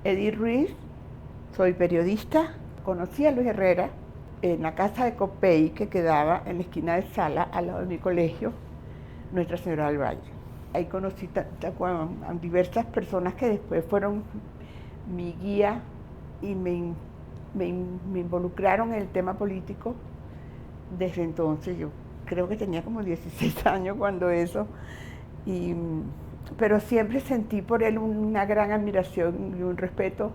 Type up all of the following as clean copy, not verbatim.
Edith Ruiz, soy periodista. Conocí a Luis Herrera en la casa de Copey que quedaba en la esquina de Sala, al lado de mi colegio, Nuestra Señora del Valle. Ahí conocí a diversas personas que después fueron mi guía y me involucraron en el tema político. Desde entonces, yo creo que tenía como 16 años cuando eso, pero siempre sentí por él una gran admiración y un respeto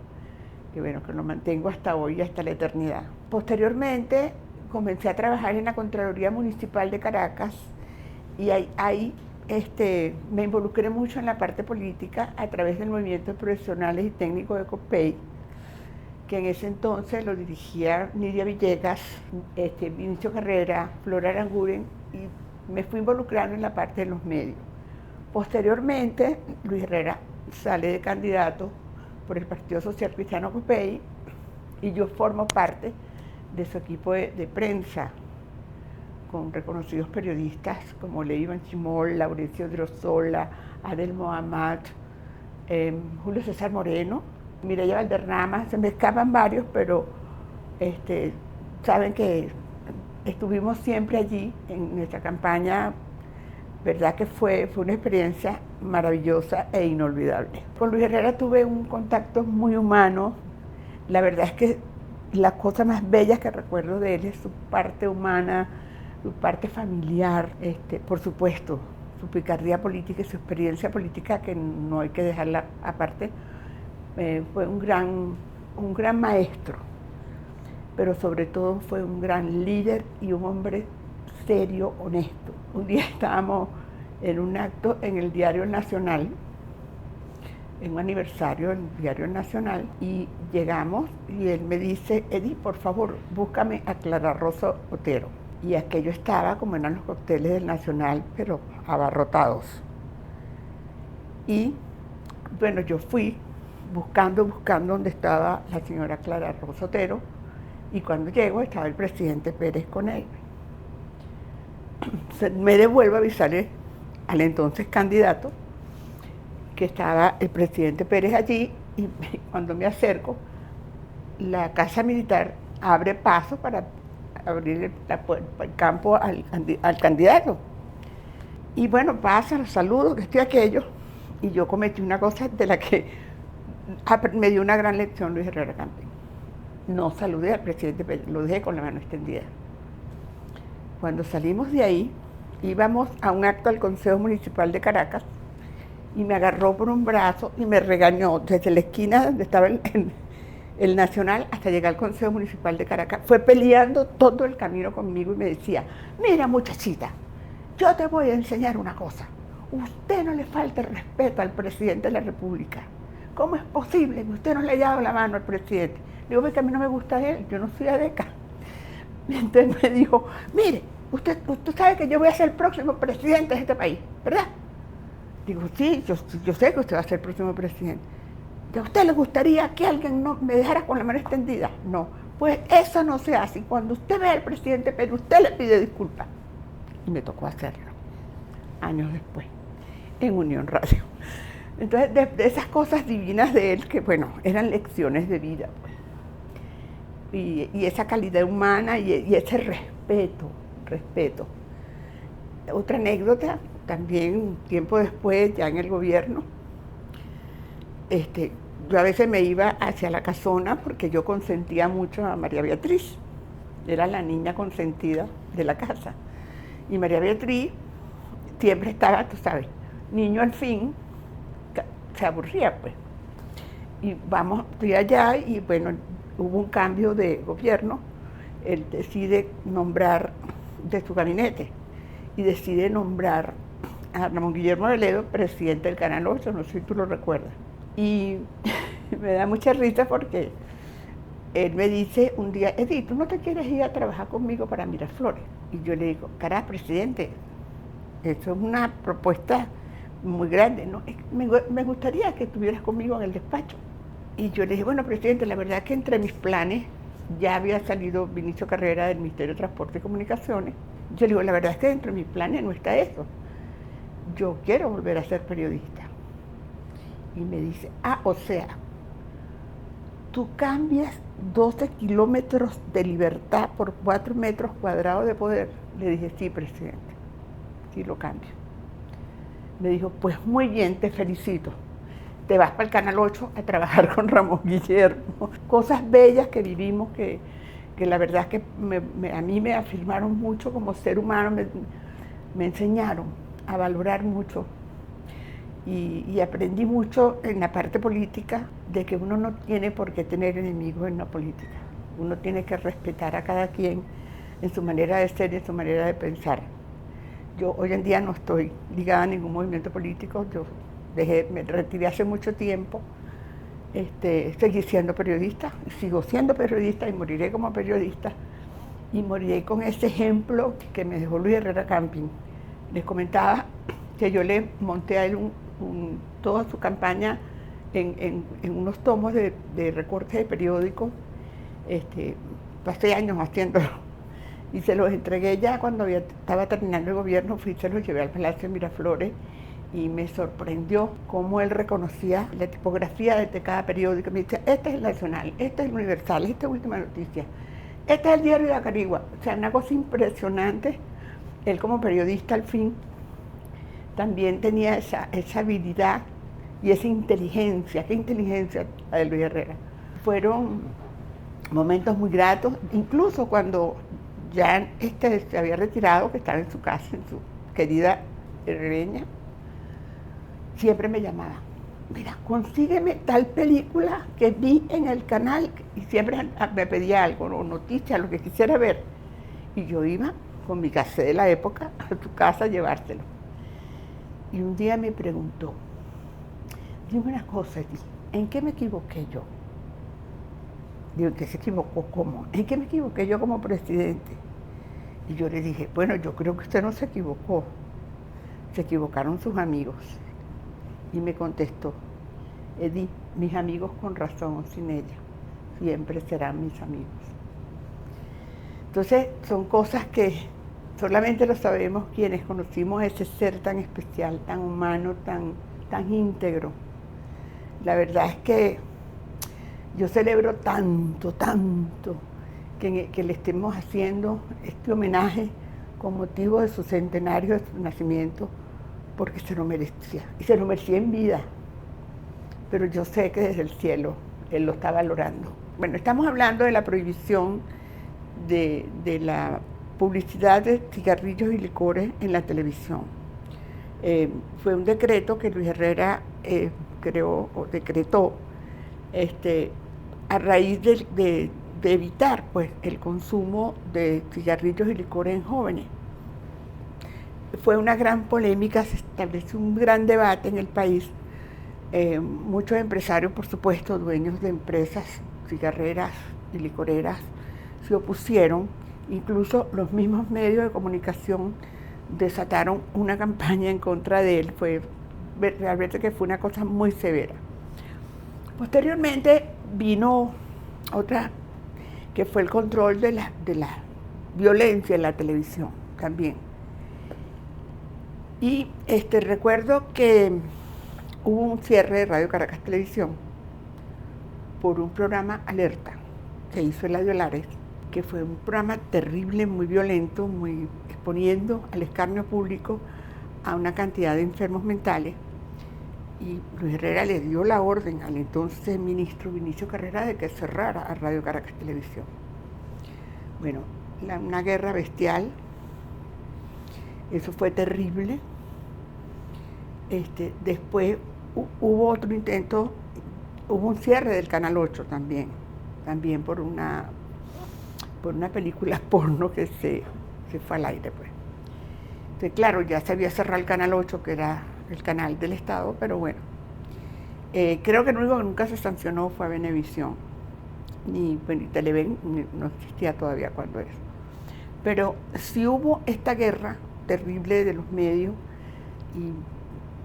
que lo mantengo hasta hoy, hasta la eternidad. Posteriormente comencé a trabajar en la Contraloría Municipal de Caracas y ahí me involucré mucho en la parte política a través del movimiento de profesionales y técnicos de Copey, que en ese entonces lo dirigía Nidia Villegas, Vinicio Carrera, Flora Aranguren, y me fui involucrando en la parte de los medios. Posteriormente, Luis Herrera sale de candidato por el Partido Social Cristiano Copey y yo formo parte de su equipo de prensa, con reconocidos periodistas como Ley Banchimol, Laurencio Drosola, Adel Mohamed, Julio César Moreno, Mireya Valderrama. Se me escapan varios, pero saben que estuvimos siempre allí en nuestra campaña. Verdad que fue una experiencia maravillosa e inolvidable. Con Luis Herrera tuve un contacto muy humano. La verdad es que las cosas más bellas que recuerdo de él es su parte humana, su parte familiar, por supuesto, su picardía política y su experiencia política, que no hay que dejarla aparte. Fue un gran maestro, pero sobre todo fue un gran líder y un hombre serio, honesto. Un día estábamos en un acto en el Diario Nacional, en un aniversario del Diario Nacional, y llegamos y él me dice: Edith, por favor, búscame a Clara Rosa Otero. Y aquello estaba como eran los cócteles del Nacional, pero abarrotados. Y bueno, yo fui buscando dónde estaba la señora Clara Rosa Otero, y cuando llego estaba el presidente Pérez con él. Me devuelvo a avisarle al entonces candidato que estaba el presidente Pérez allí, y cuando me acerco, la Casa Militar abre paso para abrir el campo al candidato. Y bueno, pasa, los saludos, que estoy aquello, y yo cometí una cosa de la que me dio una gran lección Luis Herrera Campín. No saludé al presidente Pérez, lo dejé con la mano extendida. Cuando salimos de ahí, íbamos a un acto del Consejo Municipal de Caracas y me agarró por un brazo y me regañó desde la esquina donde estaba el Nacional hasta llegar al Consejo Municipal de Caracas. Fue peleando todo el camino conmigo y me decía: mira, muchachita, yo te voy a enseñar una cosa. Usted no le falta el respeto al presidente de la República. ¿Cómo es posible que usted no le haya dado la mano al presidente? Digo, que a mí no me gusta él, yo no soy adeca. Y entonces me dijo: mire, usted sabe que yo voy a ser el próximo presidente de este país, ¿verdad? Digo, sí, yo sé que usted va a ser el próximo presidente. ¿A usted le gustaría que alguien no me dejara con la mano extendida? No, pues eso no se hace. Y cuando usted ve al presidente Pérez, usted le pide disculpas. Y me tocó hacerlo, años después, en Unión Radio. Entonces, de esas cosas divinas de él, que eran lecciones de vida, pues. Y esa calidad humana y ese respeto. Otra anécdota, también tiempo después, ya en el gobierno, yo a veces me iba hacia la casona porque yo consentía mucho a María Beatriz, era la niña consentida de la casa. Y María Beatriz siempre estaba, tú sabes, niño al fin, se aburría, pues. Y estoy allá y hubo un cambio de gobierno. Él decide nombrar de su gabinete y decide nombrar a Ramón Guillermo de Ledo presidente del Canal 8, no sé si tú lo recuerdas. Y me da mucha risa porque él me dice un día: Edith, ¿tú no te quieres ir a trabajar conmigo para Miraflores? Y yo le digo: carajo, presidente, eso es una propuesta muy grande, ¿no? Me gustaría que estuvieras conmigo en el despacho. Y yo le dije: bueno, presidente, la verdad es que entre mis planes ya había salido Vinicio Carrera del Ministerio de Transporte y Comunicaciones. Yo le digo: la verdad es que dentro de mis planes no está eso. Yo quiero volver a ser periodista. Y me dice: o sea, tú cambias 12 kilómetros de libertad por 4 metros cuadrados de poder. Le dije, sí, presidente, sí lo cambio. Me dijo, pues muy bien, te felicito. Te vas para el Canal 8 a trabajar con Ramón Guillermo. Cosas bellas que vivimos que la verdad es que a mí me afirmaron mucho como ser humano, me enseñaron a valorar mucho y aprendí mucho en la parte política de que uno no tiene por qué tener enemigos en la política. Uno tiene que respetar a cada quien en su manera de ser y en su manera de pensar. Yo hoy en día no estoy ligada a ningún movimiento político, yo me retiré hace mucho tiempo, seguí siendo periodista, sigo siendo periodista y moriré como periodista y moriré con ese ejemplo que me dejó Luis Herrera Camping. Les comentaba que yo le monté a él toda su campaña en unos tomos de recortes de periódicos, pasé años haciéndolo. Y se los entregué ya cuando estaba terminando el gobierno, se los llevé al Palacio de Miraflores y me sorprendió cómo él reconocía la tipografía de cada periódico. Me decía, este es el Nacional, este es el Universal, esta es Última Noticia, este es el Diario de Acarigua. O sea, una cosa impresionante. Él como periodista al fin también tenía esa habilidad y esa inteligencia. ¿Qué inteligencia la de Luis Herrera? Fueron momentos muy gratos, incluso cuando ya se había retirado, que estaba en su casa, en su querida herreña, siempre me llamaba, mira, consígueme tal película que vi en el canal, y siempre me pedía algo, o noticias, lo que quisiera ver, y yo iba con mi cassette de la época a su casa a llevárselo. Y un día me preguntó, dime una cosa, ¿en qué me equivoqué yo? Digo, ¿en qué se equivocó? ¿Cómo? ¿En qué me equivoqué yo como presidente? Y yo le dije, bueno, yo creo que usted no se equivocó, se equivocaron sus amigos. Y me contestó, Edith, mis amigos con razón, sin ella, siempre serán mis amigos. Entonces, son cosas que solamente lo sabemos quienes conocimos a ese ser tan especial, tan humano, tan íntegro. La verdad es que yo celebro tanto que le estemos haciendo este homenaje con motivo de su centenario de su nacimiento, porque se lo merecía, y se lo merecía en vida. Pero yo sé que desde el cielo él lo está valorando. Bueno, estamos hablando de la prohibición de la publicidad de cigarrillos y licores en la televisión. Fue un decreto que Luis Herrera creó o decretó a raíz de evitar pues, el consumo de cigarrillos y licores en jóvenes. Fue una gran polémica, se estableció un gran debate en el país. Muchos empresarios, por supuesto, dueños de empresas cigarreras y licoreras, se opusieron. Incluso los mismos medios de comunicación desataron una campaña en contra de él. Realmente que fue una cosa muy severa. Posteriormente vino otra, que fue el control de la violencia en la televisión también. Y recuerdo que hubo un cierre de Radio Caracas Televisión por un programa Alerta que hizo Eladio Lares, que fue un programa terrible, muy violento, muy exponiendo al escarnio público a una cantidad de enfermos mentales. Y Luis Herrera le dio la orden al entonces ministro Vinicio Carrera de que cerrara a Radio Caracas Televisión. Bueno, una guerra bestial, eso fue terrible. Después hubo otro intento, hubo un cierre del Canal 8 también por una película porno que se fue al aire, pues. Entonces, claro, ya se había cerrado el Canal 8, que era el canal del Estado, pero bueno. Creo que lo único que nunca se sancionó fue a Venevisión, ni Televen no existía todavía cuando eso. Pero sí hubo esta guerra terrible de los medios y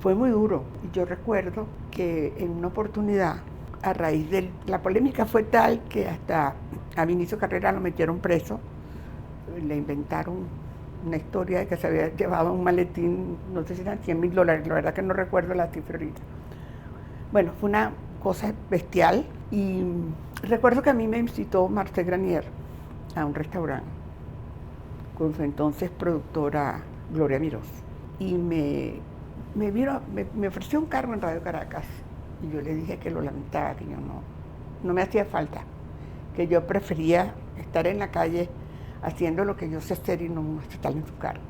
fue muy duro. Y yo recuerdo que en una oportunidad, a raíz de la polémica fue tal que hasta a Vinicio Carrera lo metieron preso, le inventaron una historia de que se había llevado un maletín, no sé si eran $100,000, la verdad que no recuerdo la cifra ahorita. Bueno, fue una cosa bestial y Recuerdo que a mí me visitó Marcel Granier a un restaurante con su entonces productora Gloria Mirós y me ofreció un cargo en Radio Caracas y yo le dije que lo lamentaba, que yo no me hacía falta, que yo prefería estar en la calle haciendo lo que yo sé hacer y no estar en su cargo.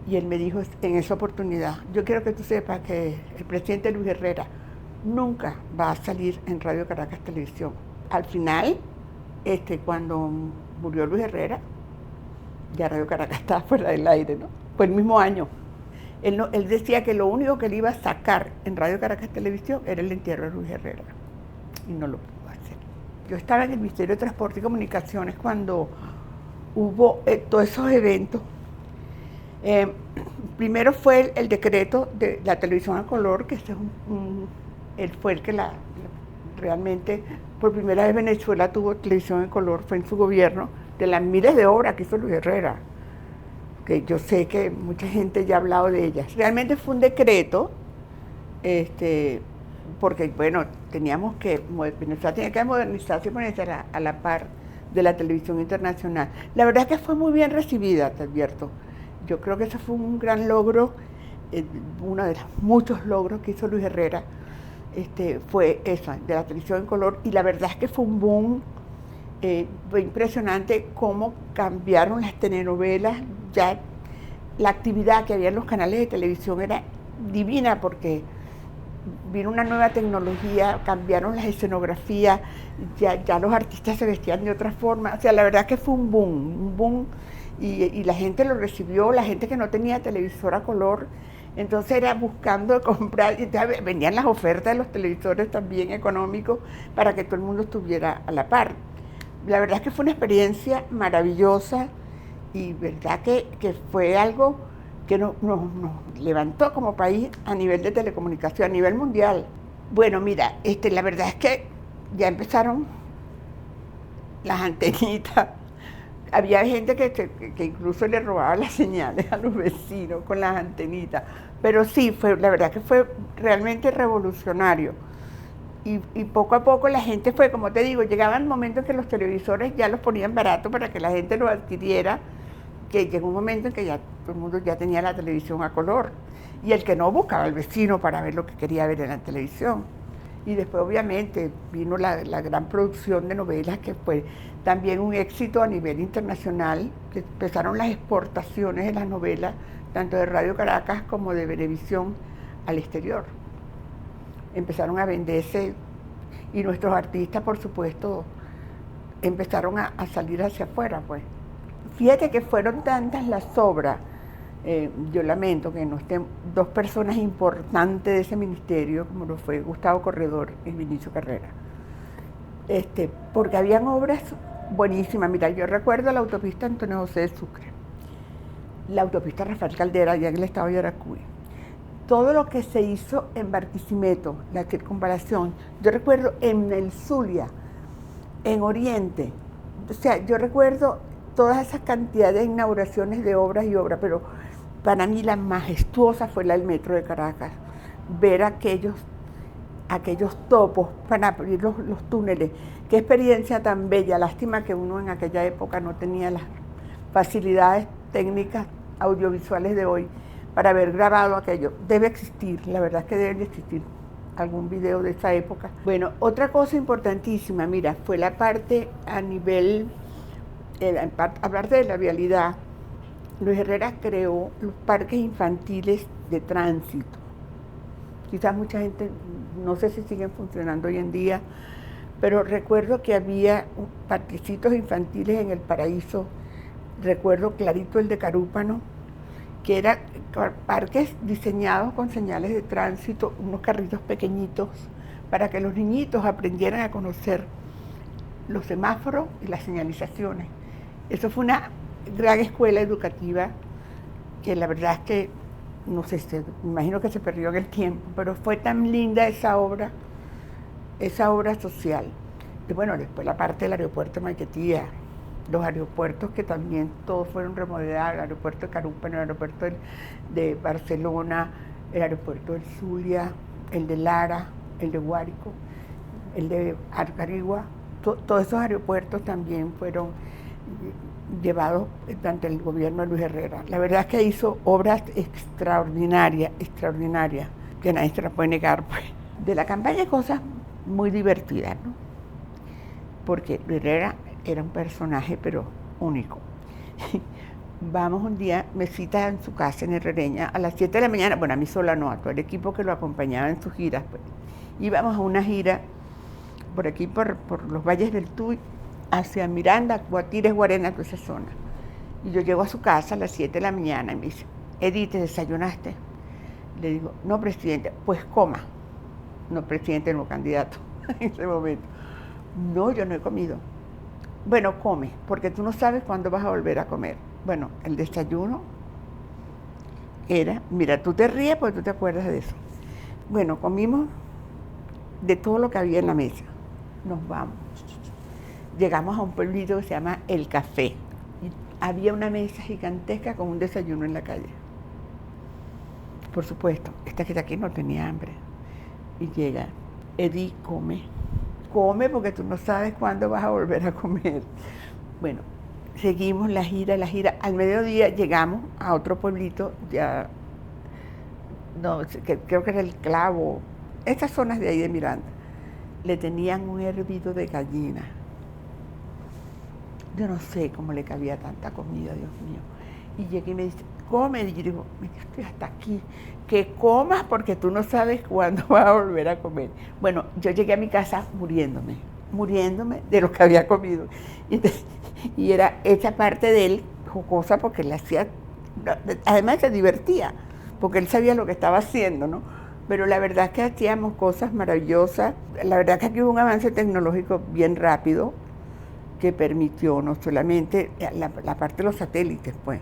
Y él me dijo en esa oportunidad, yo quiero que tú sepas que el presidente Luis Herrera nunca va a salir en Radio Caracas Televisión. Al final, cuando murió Luis Herrera, ya Radio Caracas estaba fuera del aire, ¿no? Fue el mismo año. Él decía que lo único que él iba a sacar en Radio Caracas Televisión era el entierro de Luis Herrera. Y no lo pudo hacer. Yo estaba en el Ministerio de Transporte y Comunicaciones cuando hubo todos esos eventos. Primero fue el decreto de la televisión a color, que él fue el que realmente, por primera vez Venezuela tuvo televisión en color, fue en su gobierno, de las miles de obras que hizo Luis Herrera, que yo sé que mucha gente ya ha hablado de ellas. Realmente fue un decreto, porque bueno, Venezuela tenía que modernizarse y ponerse a la par de la televisión internacional. La verdad es que fue muy bien recibida, te advierto. Yo creo que ese fue un gran logro, uno de los muchos logros que hizo Luis Herrera, fue eso, de la televisión en color, y la verdad es que fue un boom, fue impresionante cómo cambiaron las telenovelas, ya la actividad que había en los canales de televisión era divina porque vino una nueva tecnología, cambiaron las escenografías, ya los artistas se vestían de otra forma, o sea, la verdad que fue un boom, y la gente lo recibió, la gente que no tenía televisor a color, entonces era buscando comprar, y entonces venían las ofertas de los televisores también económicos para que todo el mundo estuviera a la par. La verdad es que fue una experiencia maravillosa y verdad que fue algo que nos levantó como país a nivel de telecomunicación, a nivel mundial. Bueno, mira, la verdad es que ya empezaron las antenitas. Había gente que incluso le robaba las señales a los vecinos con las antenitas. Pero sí, la verdad que fue realmente revolucionario. Y poco a poco la gente fue, como te digo, llegaban momentos en que los televisores ya los ponían baratos para que la gente los adquiriera, que llegó un momento en que ya todo el mundo ya tenía la televisión a color. Y el que no buscaba al vecino para ver lo que quería ver en la televisión. Y después obviamente vino la gran producción de novelas que fue también un éxito a nivel internacional, que empezaron las exportaciones de las novelas, tanto de Radio Caracas como de Venevisión al exterior. Empezaron a venderse y nuestros artistas, por supuesto, empezaron a salir hacia afuera, pues. Fíjate que fueron tantas las obras, yo lamento que no estén dos personas importantes de ese ministerio, como lo fue Gustavo Corredor y Vinicio Carrera, porque habían obras buenísimas. Mira, yo recuerdo la autopista Antonio José de Sucre, la autopista Rafael Caldera, allá en el estado de Yaracuy, todo lo que se hizo en Barquisimeto, la circunvalación, yo recuerdo en el Zulia, en Oriente, o sea, yo recuerdo todas esas cantidades de inauguraciones de obras y obras, pero para mí la majestuosa fue la del Metro de Caracas, ver aquellos topos para abrir los túneles. Qué experiencia tan bella, lástima que uno en aquella época no tenía las facilidades técnicas audiovisuales de hoy para haber grabado aquello. Debe existir, la verdad es que debe existir algún video de esa época. Bueno, otra cosa importantísima, mira, fue la parte a nivel, aparte de la vialidad, Luis Herrera creó los parques infantiles de tránsito. Quizás mucha gente, no sé si siguen funcionando hoy en día, pero recuerdo que había parquecitos infantiles en El Paraíso, recuerdo clarito el de Carúpano, que eran parques diseñados con señales de tránsito, unos carritos pequeñitos, para que los niñitos aprendieran a conocer los semáforos y las señalizaciones. Eso fue una gran escuela educativa que la verdad es que, no sé, me imagino que se perdió en el tiempo, pero fue tan linda esa obra social. Y bueno, después la parte del aeropuerto de Maiquetía, los aeropuertos que también todos fueron remodelados, el aeropuerto de Carúpano, el aeropuerto de Barcelona, el aeropuerto del Zulia, el de Lara, el de Guárico, el de Arcarigua, todos esos aeropuertos también fueron llevados durante el gobierno de Luis Herrera. La verdad es que hizo obras extraordinarias, que nadie se las puede negar, pues. De la campaña cosas muy divertidas, ¿no? Porque Luis Herrera era un personaje, pero único. Vamos un día, me cita en su casa en Herrereña a las 7 de la mañana, bueno, a mí sola no, a todo el equipo que lo acompañaba en sus giras, pues. Íbamos a una gira por aquí, por los valles del Tuy, hacia Miranda, Guatires, Guarena, toda esa zona. Y yo llego a su casa a las 7 de la mañana y me dice, Edith, ¿te desayunaste? Le digo, no, presidente, pues coma. No, presidente, no, candidato, en ese momento. No, yo no he comido. Bueno, come, porque tú no sabes cuándo vas a volver a comer. Bueno, el desayuno era, mira, tú te ríes porque tú te acuerdas de eso. Bueno, comimos de todo lo que había en la mesa. Nos vamos. Llegamos a un pueblito que se llama El Café. Y había una mesa gigantesca con un desayuno en la calle. Por supuesto, esta que está aquí no tenía hambre. Y llega, Edith, come porque tú no sabes cuándo vas a volver a comer. Bueno, seguimos la gira. Al mediodía llegamos a otro pueblito, ya, no, creo que era El Clavo, estas zonas de ahí de Miranda. Le tenían un hervido de gallina. Yo no sé cómo le cabía tanta comida, Dios mío. Y llegué y me dice, come. Y yo digo, estoy hasta aquí. Que comas porque tú no sabes cuándo vas a volver a comer. Bueno, yo llegué a mi casa muriéndome de lo que había comido. Y era esa parte de él jocosa porque él hacía, además se divertía, porque él sabía lo que estaba haciendo, ¿no? Pero la verdad es que hacíamos cosas maravillosas. La verdad es que aquí hubo un avance tecnológico bien rápido que permitió no solamente la parte de los satélites, pues.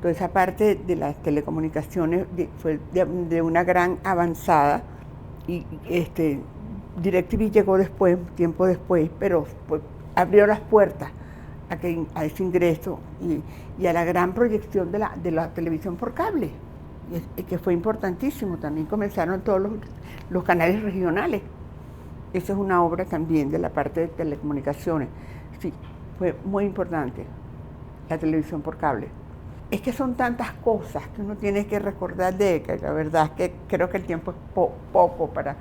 Toda esa parte de las telecomunicaciones fue de una gran avanzada y DirecTV llegó después, tiempo después, pero pues, abrió las puertas a ese ingreso y a la gran proyección de la televisión por cable, que fue importantísimo. También comenzaron todos los canales regionales. Esa es una obra también de la parte de telecomunicaciones. Sí, fue muy importante la televisión por cable. Es que son tantas cosas que uno tiene que recordar de que la verdad es que creo que el tiempo es poco para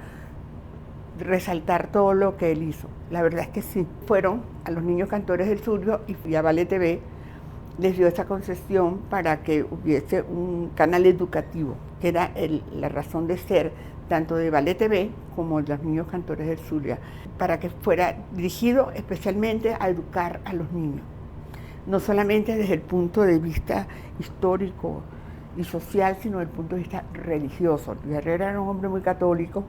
resaltar todo lo que él hizo. La verdad es que sí. Fueron a los niños cantores del Zulia y a Vale TV les dio esa concesión para que hubiese un canal educativo, que era la razón de ser tanto de Vale TV como de los niños cantores del Zulia, para que fuera dirigido especialmente a educar a los niños. No solamente desde el punto de vista histórico y social, sino desde el punto de vista religioso. Luis Herrera era un hombre muy católico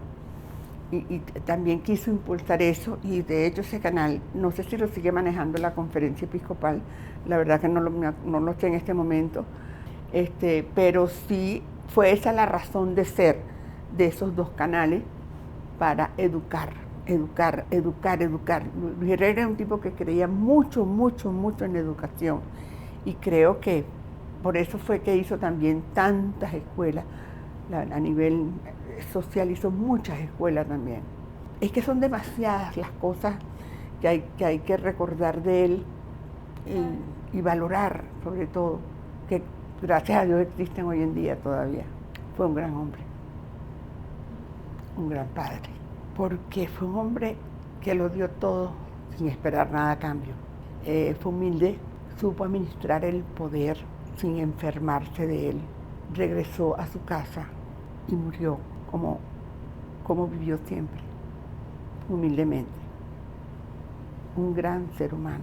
y también quiso impulsar eso, y de hecho ese canal, no sé si lo sigue manejando la Conferencia Episcopal, la verdad que no lo sé en este momento, pero sí fue esa la razón de ser de esos dos canales, para educar. Luis Herrera era un tipo que creía mucho en la educación, y creo que por eso fue que hizo también tantas escuelas, a nivel social hizo muchas escuelas también. Es que son demasiadas las cosas que hay que recordar de él y valorar, sobre todo, que gracias a Dios existen hoy en día todavía. Fue un gran hombre, un gran padre, porque fue un hombre que lo dio todo sin esperar nada a cambio. Fue humilde, supo administrar el poder sin enfermarse de él. Regresó a su casa y murió como vivió siempre, humildemente. Un gran ser humano.